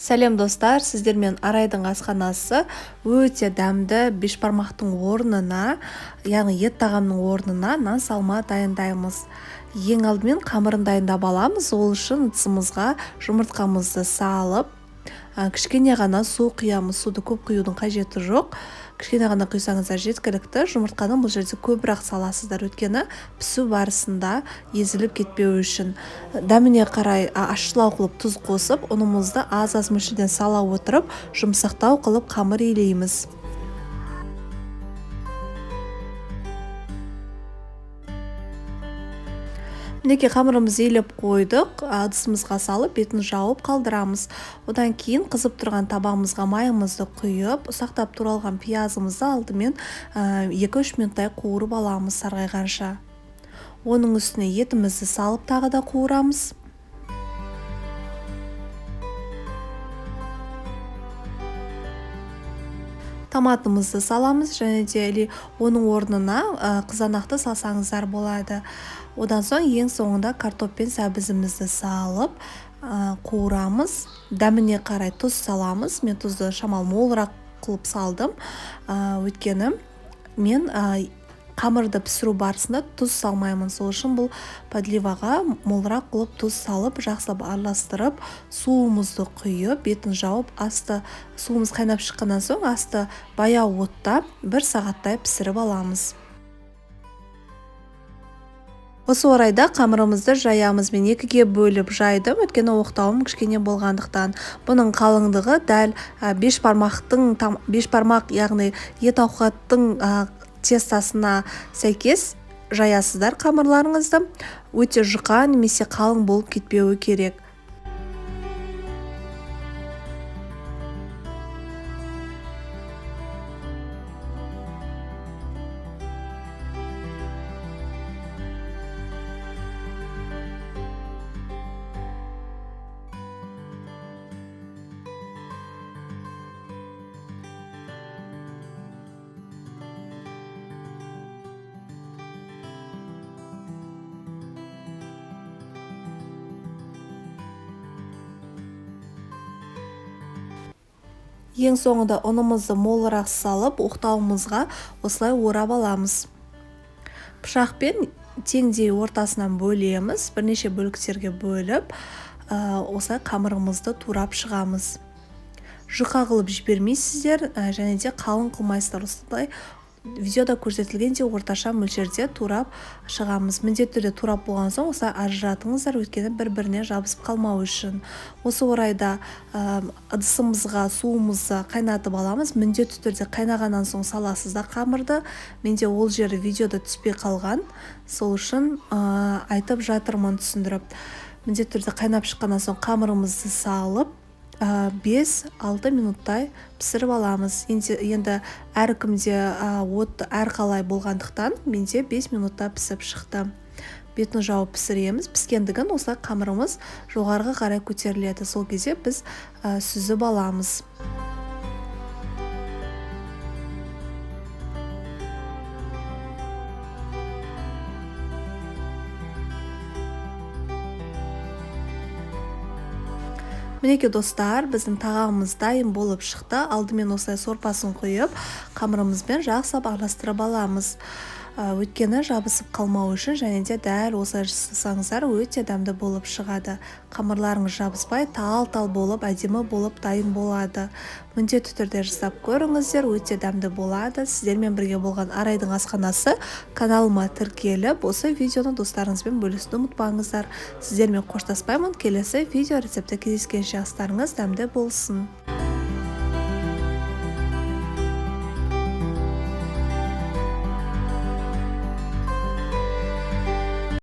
Сәлем достар, сіздермен Арайдың асханасы өте дәмді бешбармақтың орнына, яғни ет тағамның орнына нан салма дайындаймыз. Ең алдымен қамырын дайындап аламыз. Ол үшін ыдысымызға жұмыртқамызды салып, кішкене ғана су құямыз. Суды көп құюдың қажеті жоқ. Кішкене ғана құйсаңыздар жеткілікті. Жұмыртқаны бұл жерде көбірек саласыздар, өйткені пісу барысында езіліп кетпеу үшін. Дәміне қарай ащылау қылып тұз қосып, ұнымызды аз-аз мөлшерден сала отырып, жұмсақтау қылып қамыр илейміз. Мінекей қамырымызды илеп қойдық, ыдысымызға салып, бетін жауып қалдырамыз. Одан кейін қызып тұрған табамызға майымызды құйып, ұсақтап туралған пиязымызды алдымен 2-3 минуттай қуырып аламыз сарғайғанша. Оның үстіне етімізді салып тағы да қуырамыз. Томатымызды саламыз, және де оның орнына қызанақты салсаңыздар болады. Одан соң ең соңында картоп пен сәбізімізді салып қуырамыз. Дәміне қарай тұз саламыз. Мен тұзды шамалы молырақ қылып салдым, өйткені мен қамырды пісіру барысында тұз салмаймын. Сол үшін бұл подливаға молырақ қылып тұз салып, жақсылап араластырып, суымызды құйып, бетін жауып, асты суымыз қайнап шыққаннан соң асты баяу отта 1 сағаттай пісіріп аламыз. Осы орайда қамырымызды жаямыз. Мен 2-ге бөліп жайдым, өйткені оқтауым кішкене болғандықтан. Бұның қалыңдығы дәл бешбармақ, яғни ет ауқаттың тестасына сәйкес жаясыздар қамырларыңызды. Өте жұқа немесе қалың болып кетпеуі керек. Ең соңында ұнымызды молырақ салып, оқтауымызға осылай орап аламыз. Пышақпен теңдей ортасынан бөлеміз, бірнеше бөліктерге бөліп, осылай қамырымызды турап шығамыз. Жұқа қылып жібермейсіздер, және де қалың қылмайсыздар. Осылай видеода көрсетілгенде орташа мөлшерде турап шығамыз. Міндетті түрде турап болған соң осылай ажыратыңыздар, өйткені бір-біріне жабысып қалмау үшін. Осы орайда ыдысымызға суымызды қайнатып аламыз. Міндетті түрде қайнағаннан соң саласыздар қамырды. Менде ол жері видеода түспей қалған. Сол үшін айтып жатырмын, түсіндіріп. Міндетті түрде қайнап шыққаннан соң қамырымызды салып 5-6 минуттай пісіріп аламыз. Енді әркімде от әрқалай болғандықтан менде 5 минутта пісіп шықты. Бетін жауып пісіреміз. Піскендігін осылай қамырымыз жоғарғы қарай көтеріледі. Сол кезде біз сүзіп аламыз. Мінекей достар, біздің тағамымыз дайын болып шықты. Алдымен осылай сорпасын құйып, қамырымызбен жақсылап араластырып аламыз. Өйткені жабысып қалмау үшін, және де дәл осылай жасасаңыздар өте дәмді болып шығады. Қамырларыңыз жабыспай, тал-тал болып, әдемі болып дайын болады. Міндетті түрде жасап көріңіздер, өте дәмді болады. Сіздермен бірге болған Арайдың асханасы каналыма тіркеліп, осы видеоны достарыңызбен бөлісуді ұмытпаңыздар. Сіздермен қоштаспаймын. Келесі видео рецепті кездескенше астарыңыз дәмді болсын.